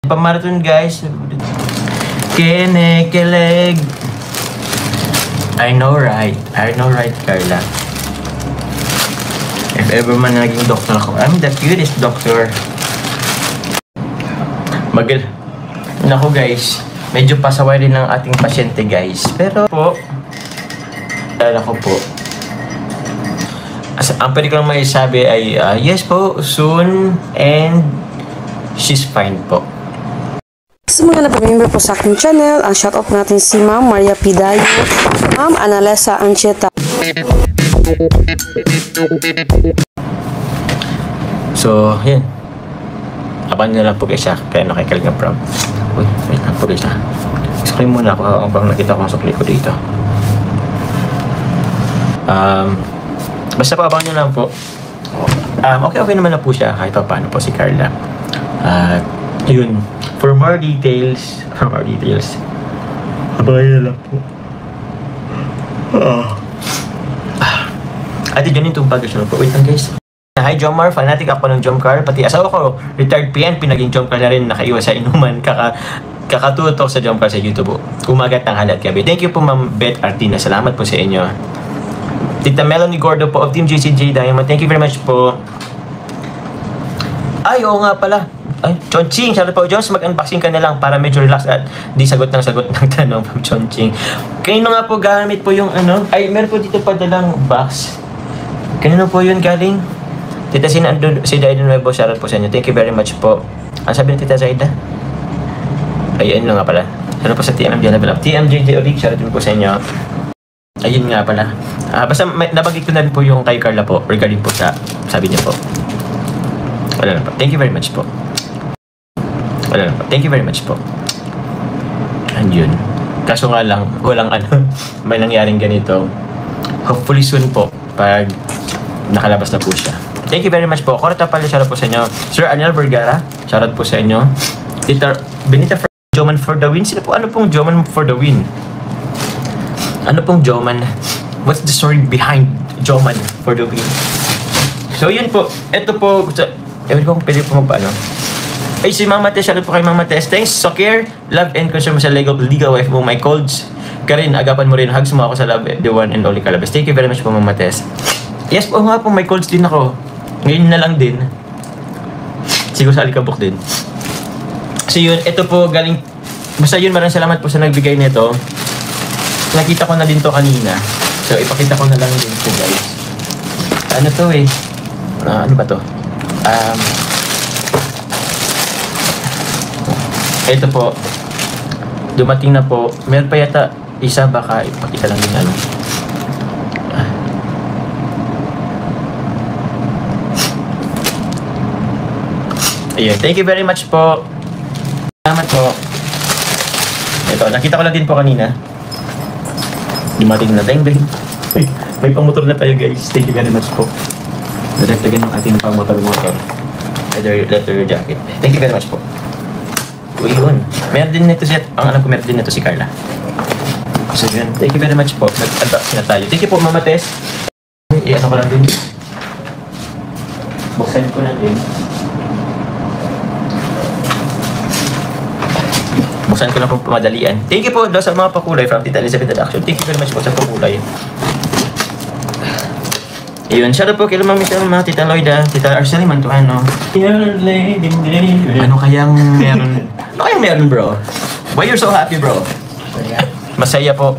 Pamarathon guys. Kinikilig. I know right, Carla. If ever man naging doctor ako, I'm the cutest doctor. Naku guys, medyo pasaway rin ng ating pasyente guys. Pero po, ko po. Ang pwede ko lang maisabi ay, yes po, soon, and she's fine po. Sa mga napag-member po sa aking channel, ang shoutout natin si Ma'am Maria Pidayo, Ma'am Analesa Ancheta. So, yan. Abangan nyo lang po guys siya, kaya nakikaling ang prom. Uy, wait lang po guys ha. Sukli muna ako habang nakita ko ang sukli ko dito. Basta po abangan nyo lang po. Okay naman na po siya kahit pa paano po si Carla. Yun. For more details, abangan nyo lang po. Ate Janine, itong pag-sunod po. Wait lang guys. Hi Jomar, fanatic ako ng Jomcar. Pati asawa ko, retired PNP, naging Jomcar na rin, nakaiwas sa inuman. Kakatutok sa Jomcar sa YouTube. Umagat ng halat gabi. Thank you po Ma'am Beth Artina. Salamat po sa inyo. Tita Melanie Gordo po of Team GCJ Diamond. Thank you very much po. Ay, oo nga pala. Ay, Chonching, shoutout po. Jones, mag-unboxing ka na lang para medyo relax at di sagot ng tanong from Chonching. Kanino nga po gamit po yung ano? Ay, meron po dito padalang box. Kanino po yun galing? Tita Zaida Nuevo, shoutout po sa inyo. Thank you very much po. Ano sabi ni Tita Zaida? Ay, ano nga pala. Shoutout po sa TMJ Level Up. TMJ Orig, shoutout po sa inyo. Ayun nga pala. Basta nabagit ko na rin po yung kay Carla po regarding po sa sabi niya po. Wala na po. Thank you very much po. Wala na po. Thank you very much po. And yun. Kaso nga lang, walang may nangyaring ganito. Hopefully soon po pag nakalabas na po siya. Thank you very much po. Korata pala, shoutout po sa inyo. Sir Aniel Vergara, shoutout po sa inyo. Tita Benita Joman for the win. Sino po? Ano pong Joman for the win? Ano pong Joman? What's the story behind Joman for the win? So yun po. Ito po. Ewan ko kung pwede po magpaano. Ay, si Mama Tess. Shoutout po kay Mama Tess. Thanks, Soccer. Love and concern mo sa legal wife mo. My colds. Karin, agapan mo rin. Hugs mo ako sa love. The one and only Calabas. Thank you very much po, Mama Tess. Yes po nga po. My colds din ako. Ngayon na lang din. Siguro sa alikabok din. So yun. Ito po galing. Basta yun. Maraming salamat po sa nagbigay nito. Nakita ko na din to kanina. So, ipakita ko na lang din po, guys. Ano to eh? Ano ba to? Ito po. Dumating na po. Meron pa yata isa, baka ipakita lang din ano. Ayun. Thank you very much po. Salamat po. Ito. Nakita ko lang din po kanina. Dumating na deng-deng. May pang-motor na tayo guys. Thank you very much po. Nadagdagan ng ating pang-motor-motor. Leather jacket. Thank you very much po. Uy, yun. Meron din nito siya. Ang alam ko meron din nito si Carla. So yun. Thank you very much po. Nag-unboxing na tayo. Thank you po Mama Tess. I-ano ko lang din. Buksan ko na din. Buksan ko na po pamadalian. Thank you po daw sa mga pakulay from Tita Elizabeth Action. Thank you very much po sa pakulay. Ayun, shoutout po kay Ma'am Michelle, mga Tita Loida, Tita Arceli Mantuano. Ano kayang meron? Ano kayang meron, bro? Why you're so happy, bro? Masaya po.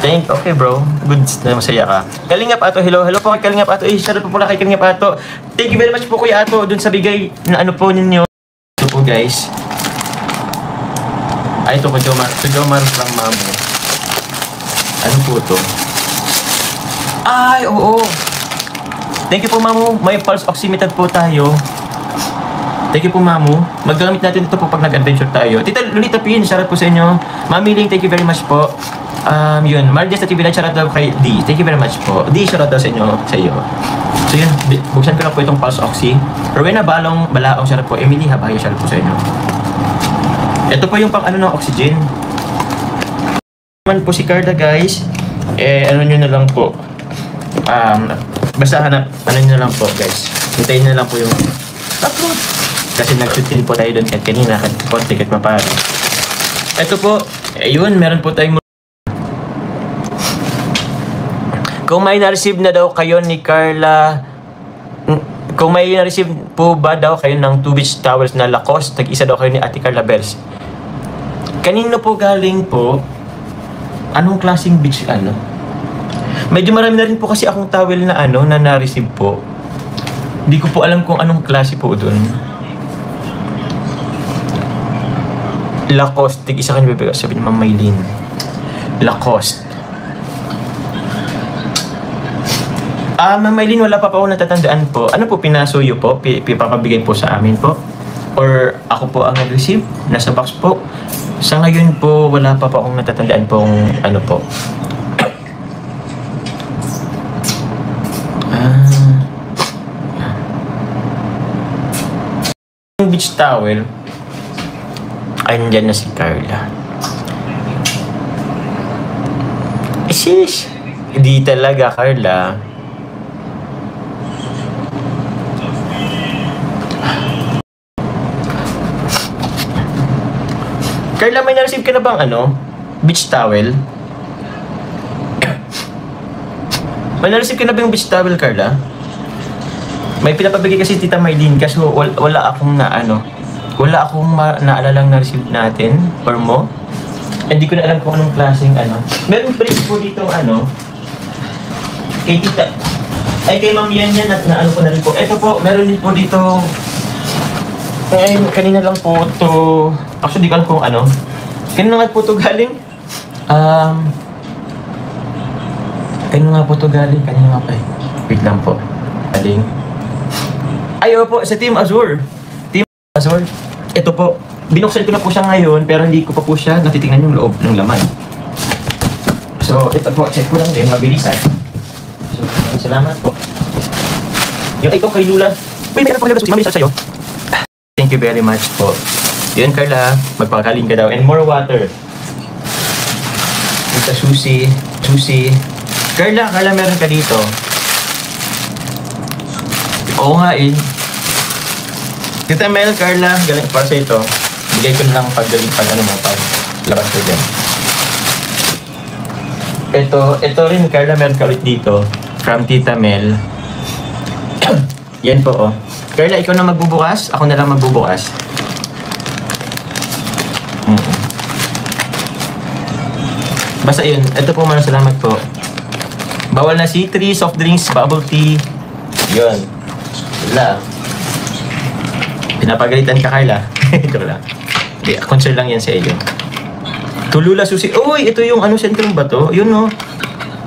Okay, bro. Good na masaya ka. Kalingap Ato, hello. Hello po kay Kalingap Ato. Shoutout po pala kay Kalingap Ato. Thank you very much po Kuya Ato dun sa bigay na ano po ninyo. Ito po, guys. Ay, ito ko, Jomar. Ito, Jomar from Mamo. Ano po ito? Ay, oo. Thank you po, Mamo. May pulse oximeter po tayo. Thank you po, Mamo. Maggamit natin ito po pag nag-adventure tayo. Tita Lolita Pin, shoutout po sa inyo. Mami Ling, thank you very much po. Yun. Marjes na TV na shoutout daw kay D. Thank you very much po. D, shoutout daw sa inyo. Sa iyo. So yun, buksan ko lang po itong pulse oxy. Rowena Balaong, shoutout po. Emily Habayo, shoutout po sa inyo. Ito po yung pang ano ng oxygen. Naman po si Carla guys. Ano nyo na lang po. Basta hanap, ano nyo na lang po guys. Hintayin na lang po yung upload. Kasi nag-shoot din po tayo doon kahit kanina, konti kahit mapari. Ito po, ayun, meron po tayong kung may na-receive na daw kayo ni Carla, kung may na-receive po ba daw kayo ng 2 beach towels na Lacoste, tag-isa daw kayo ni Ate Carla Bells. Kanino po galing po? Anong klaseng beach ano? Medyo marami na rin po kasi akong towel na ano na na-receive po. Hindi ko po alam kung anong klase po doon. Lacoste, tig-isa kayo bibigay. Sabi ni Ma'am Maylene. Lacoste. Ma'am Maylene, wala pa ako natatandaan po. Ano po pinasuyo po? Pipapabigay po sa amin po? Or ako po ang nag-receive? Nasa box po? Sa ngayon po, wala pa po akong natatandaan pong ano po. Yung beach towel, ay nandyan na si Carla. Isis! Hindi talaga, Carla. Carla, may na-receive ka na bang ano? Beach towel? May na-receive ka na bang beach towel, Carla? May pinapabigay kasi Tita Maylene kasi wala akong na ano. Wala akong naalalang na-receive natin or mo. Hindi ko na alam kung anong klaseng ano. Meron pa rin po dito ano. Kay Tita. Ay kay Ma'am yan at na ano ko na rin po. Ito po, meron din po dito. Ngayon, kanina lang po to. Actually, di ko alam kung ano. Kanina nga po to galing. Kanina nga po to galing. Kanina nga pa eh. Wait lang po. Galing. Ayaw po, sa Team Azure. Team Azure. Ito po. Binuksan ko na po siya ngayon, pero hindi ko pa po siya natitingnan yung loob ng laman. So, ito po. Check ko lang din. Mabilisan. So, salamat po. Yung ito kay Lula. Uy, meron po Lula. Mabilisan sa'yo. Thank you very much po. Yun, Carla, magpakaling ka daw. And more water. Ito, susi. Carla, meron ka dito. Oo nga eh. Tita Mel, Carla, galing para sa ito. Bigay ko na lang pagdaling pag ano mo, pag labas ko dyan. Ito rin, Carla, meron ka ulit dito. From Tita Mel. Yan po, oh. Carla, ikaw na magbubukas? Ako na lang magbubukas. Basta yun. Ito po, maraming salamat po. Bawal na C3, soft drinks, bubble tea. Yun. Wala. Pinapagalitan ka, Carla. Ito lang. Hindi, concern lang yan sa iyo. Tulula susi. Uy, ito yung ano, sentrum ba to? Yun, no.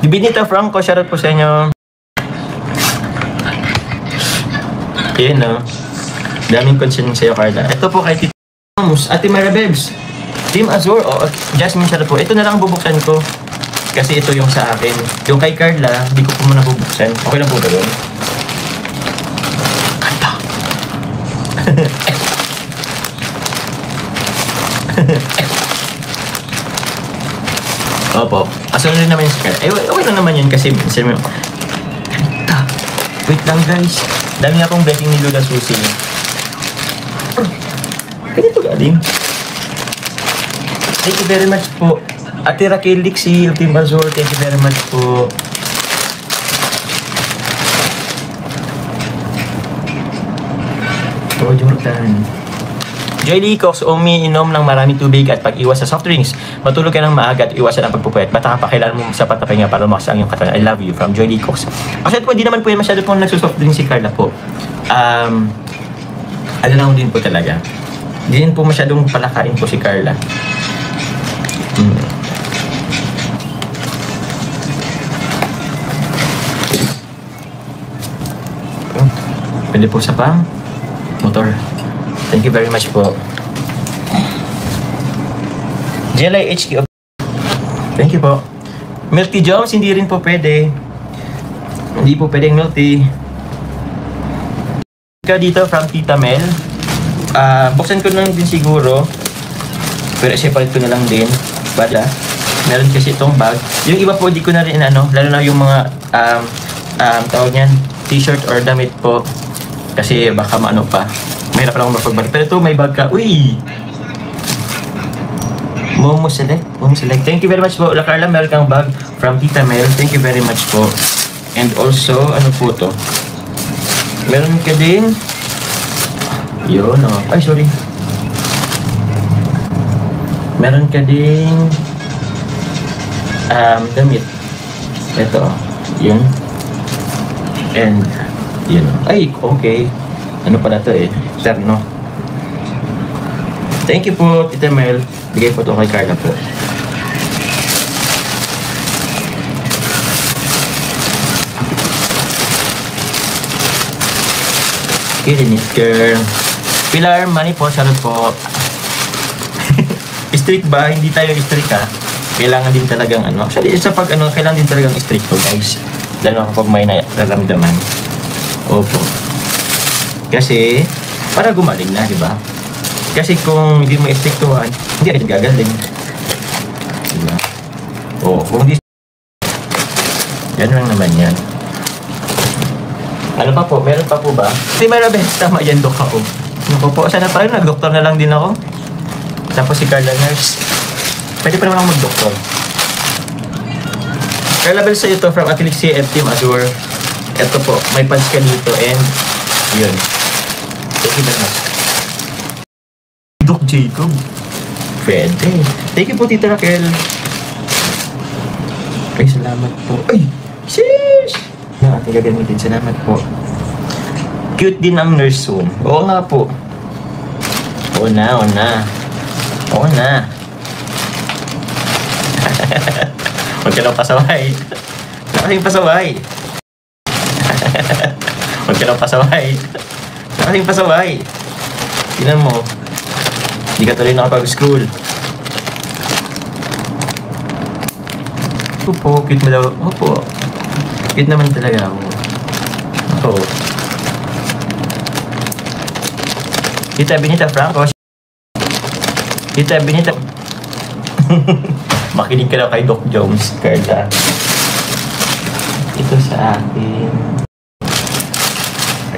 Benita Franco, shoutout po sa inyo. Yan, no. Daming concern sa'yo, Carla. Ito po kay Tito Ramos, Ate Mara Bebs. Team Azure, Jasmine, shoutout po. Ito na lang bubuksan ko. Kasi ito yung sa akin. Yung kay Carla, hindi ko po muna bubuksan. Okay lang po ba yun? Kanta. Opo. Asan rin naman yung si Carla. Okay lang naman yun kasi kanta. Wait lang, guys. Dami nga pong blessing ni Lula Susi. Ganito galing. Thank you very much po. Ate Raquel Lixi, Team Azure, thank you very much po. Jordan. Joy Lee Cox, umiinom ng maraming tubig at pag-iwas sa soft drinks. Matulog ka ng maaga at iwasan ang pagpupuyat. Bata ka pa, kailangan mo sapat na pahinga para lumakas ang iyong katawan. I love you. From Joy Lee Cox. Actually po, hindi naman po yan masyado po nagsusoft drink si Carla po. Ano lang din po talaga. Hindi din po masyadong palakain po si Carla. Pwede po sa pang motor. Thank you very much po. Jelly HQ. Thank you po. Milk tea Jones, hindi rin po pwede. Hindi po pwedeng milk tea. Dito from Tita Mel. Buksan ko lang din siguro. Pero separate ko na lang din. Bala. Meron kasi itong bag. Yung iba po, di ko na rin ano. Lalo na yung mga tawag niyan, t-shirt or damit po. Kasi baka maano pa. Mahirap lang akong mapagbalik. Pero ito, may bag ka. Uy! Momo Select. Momo Select. Thank you very much po. La Carla, meron kang bag from Tita Mel. Thank you very much po. And also, ano po to? Meron ka din. Yun, oh. Ay, sorry. Meron ka din damit. Ito, yun. And, yun. Ay, okay. Ano pala to eh? Terno. Thank you po, Tita Mel. Bigay po ito kay Carla po. Kirinisker. Pilar, money po, salud po. Strict ba? Hindi tayo strict ha. Kailangan din talagang ano. Actually, sa pag ano, kailangan din talagang strict po guys. Lalo kapag may nararamdaman. Opo. Kasi, para gumaling na, di ba? Kasi kung hindi mo istriktuhan, hindi rin gagaling. Diba? Oo, kung hindi... Yan lang naman yan. Ano pa po? Meron pa po ba? Hindi marabes, tama yan, Dok ako. Ano po? Sana pa rin, nag-doktor na lang din ako. Tapos si Carla nurse. Pwede pa naman ako mag-doktor. Carla Bell sa ito from Athletics CF Team Azure. Ito po, may punch ka dito and yun. Thank you very much. Doc Jacob. Pwede. Thank you po, Tita Raquel. Ay, salamat po. Ay! Sheesh! Yung ating gagamitin. Salamat po. Cute din ang nurse room. Oo nga po. Oo na, oo na. Oo na. Huwag ka lang pasaway. Nakating pasaway. Huwag ka lang pasaway. Nakating pasaway. Tingnan mo. Hindi ka tuloy nakapag-scroll. Opo, cute mo daw. Opo. Cute naman talaga ako. Oo. Kita Benita Franco. Kita Benita. Makinig ka na kay Doc Jones, Carla. Ito sa akin.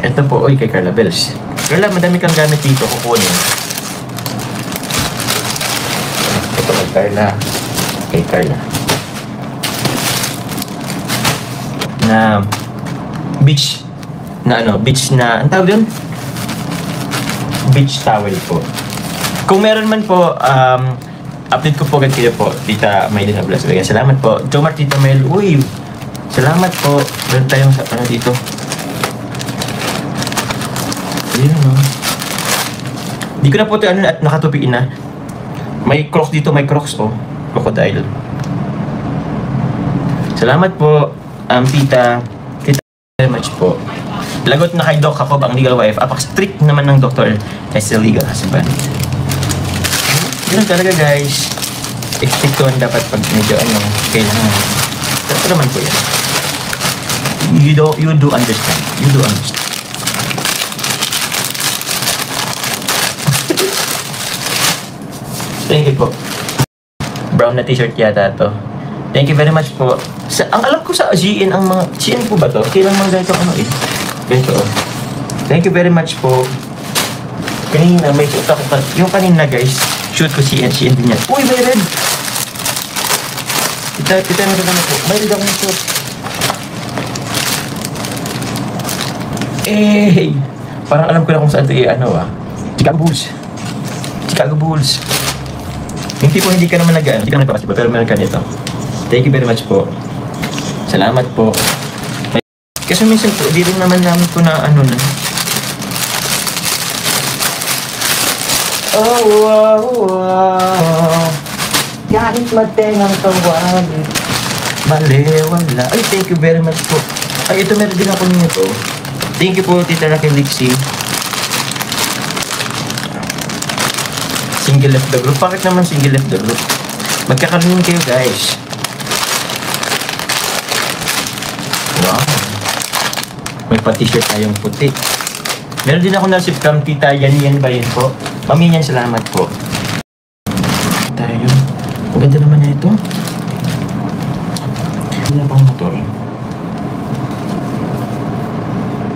Ito po, oy, kay Carla Bells. Carla, madami kang gamit dito. Kukunin. Ito kay Carla. Kay Carla. Na beach na ano, beach na, ang tawag yun? Beach towel po. Kung meron man po, update ko po agad kayo po, Tita Maylin of Las Vegas. Salamat po. Jomar, Tita Mel. Uy, salamat po. Meron tayong ano dito. Ayun, no? Di ko na po ito ano, at nakatupiin na. May crocs dito, may crocs, oh. Crocodile. Salamat po, Tita. Tita, very much po. Lagot na kay Doc Jacob, ang legal wife. Apak-strict naman ng Dr. as a legal husband. Ganun talaga guys. Extrictuhan dapat pag medyo ano, kailangan. Ito naman po yan. You do understand. You do understand. Thank you po. Brown na t-shirt yata to. Thank you very much po. Ang alam ko sa GN ang mga... GN po ba to? Kailang mga ganito ano eh. Ganito oh. Thank you very much po. Kanina may shoot ako. Yung kanina guys, shoot ko CN din yan. Uy, may red! Kita na rin po. May red akong shoot. Eh! Parang alam ko na kung saan ito ano ah. Chicago Bulls. Chicago Bulls. Yung tipo hindi ka naman nag-ano, hindi ka naman nagpapasipa, pero meron ka nito. Thank you very much po. Salamat po. Kasi minsan po, di rin naman namin po na ano na. Oh, wow, wow. Kahit matengang tawagin, maliwala. Ay, thank you very much po. Ay, ito meron din ako nito. Thank you po, Tita Raquel Lixie. Single left the group. Bakit naman single left the group? Magkakaroon kayo guys. Wow. May pa-t-shirt tayong puti. Meron din ako nasip from Tita Yan ba yun po? Mami yan, salamat po. Tayo. Ang ganda naman na ito. Ano pang motor?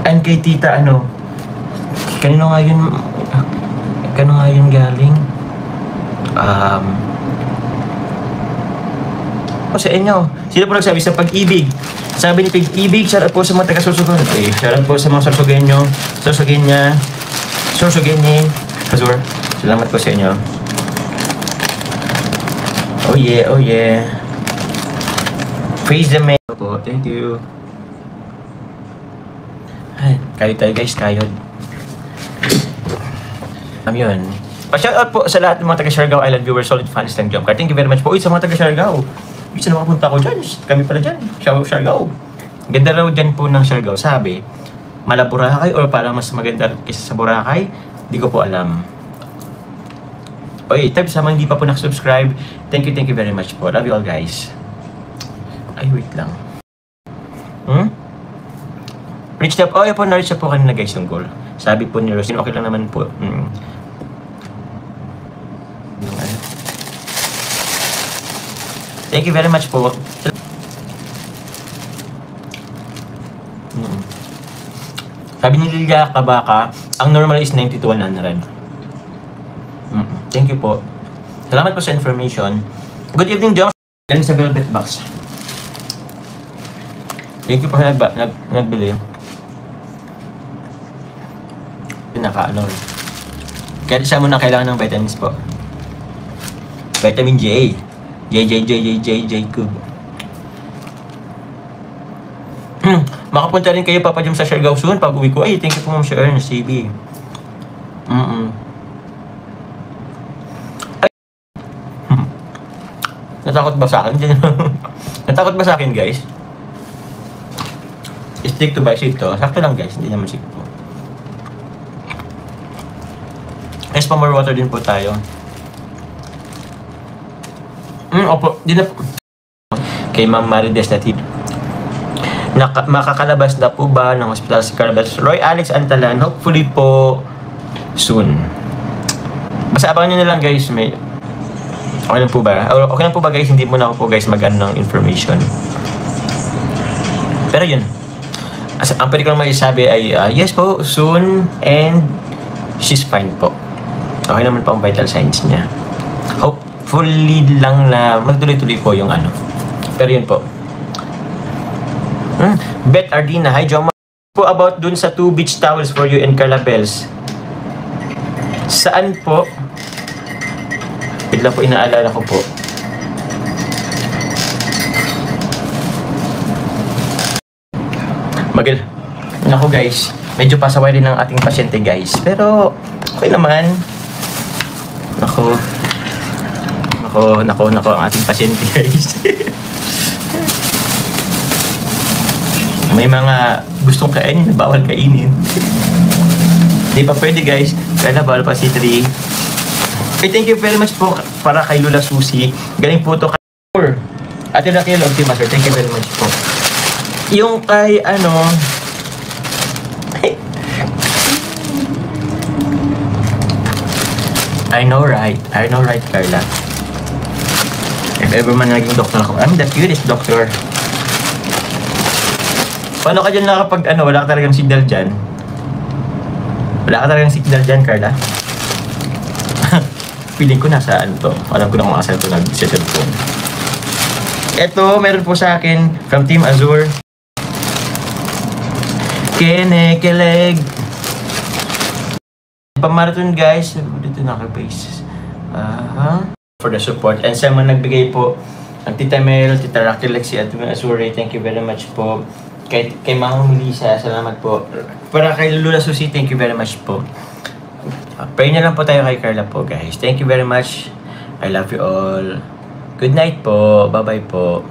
And kay Tita ano? Kanino nga yun? Kano nga yun galing? Sa inyo. Sino po nagsabi sa pag-ibig? Sabi ni Pag-ibig, shout out po sa mga taga-Sorsogon. Okay, shout out po sa mga Sorsogenyo, Sorsogenya, Sorsogenye, Azur. Salamat po sa inyo. Oh yeah, oh yeah. Praise the man po. Thank you. Ay, kayo tayo guys, kayo. Yun. Pa-shoutout po sa lahat ng mga taga-Siargao Island viewers, solid fans ng Jump Car. Thank you very much po. Uy, sa mga taga-Siargao. Bisa na makapunta ko dyan. Kami pala dyan. Siargao. Ganda raw dyan po ng Siargao. Sabi, mala Boracay or para mas maganda kaysa sa Boracay? Hindi ko po alam. Uy, type sa mga hindi pa po nakasubscribe. Thank you very much po. Love you all guys. Ay, wait lang. Reach na po. Oh, yun po, na-reach na po kanina guys yung goal. Sabi po ni Rosin, okay lang naman po. Thank you very much po. Sabi ni Lilia Kabaka, ang normal is 90 to 100. Thank you po. Salamat po sa information. Good evening, John. Galing sa Velvet Box. Thank you po sa nagbili. Pinaka-ano. Kaya siya muna kailangan ng vitamins po. Vitamin J. J. Makapunta rin kayo Papa Jom sa Siargao soon pag uwi ko. Ay, thank you po Ma'am Sharon, CB. Natakot ba sa akin? Natakot ba sa akin guys? Stick to by stick to. Sakto lang guys, hindi naman stick to. Yes, pa more water din po tayo. Opo, di na po. Kay Ma'am Marides na tip. Makakalabas na po ba ng hospital si Carabas? Roy Alex Antalan, hopefully po soon. Basta abangan nyo na lang guys, may okay lang po ba? Okay lang po ba guys, hindi mo na ako po guys mag-ano ng information. Pero yun, ang pwede ko lang maisabi ay yes po, soon, and she's fine po. Okay naman po ang vital signs niya. Hopefully lang na magtuloy-tuloy po yung ano. Pero yun po. Beth Ardina, hi Joma. Po about dun sa 2 beach towels for you and Carla Bells. Saan po? Bigla po inaalala ko po. Naku guys, medyo pasaway rin ng ating pasyente guys. Pero okay naman. Naku ang ating pasyente guys. May mga gustong kainin na bawal kainin. Di pa pwede guys. Kaya bawal pa si 3. Okay, thank you very much po para kay Lula Susi. Galing po to kay Ate Raquel Optimaster. Thank you very much po. Yung kay ano I know right, Carla. If ever man naging doktor ako, I'm the cutest doctor. Paano ka dyan nakapag ano, wala ka talagang signal dyan? Wala ka talagang signal dyan, Carla? Feeling ko nasa ano to. Alam ko na kung asan to nag-cellphone. Eto, meron po sa akin from Team Azur. Kinekilig. Pamarathon guys. Dito naka-base. For the support. And sa mga nagbigay po, ang Tita Mel, Tita Raquel, si Team Azur, thank you very much po. Kay Mama Melissa, salamat po. Para kay Lula Susi, thank you very much po. Pray na lang po tayo kay Carla po guys. Thank you very much. I love you all. Good night po. Bye-bye po.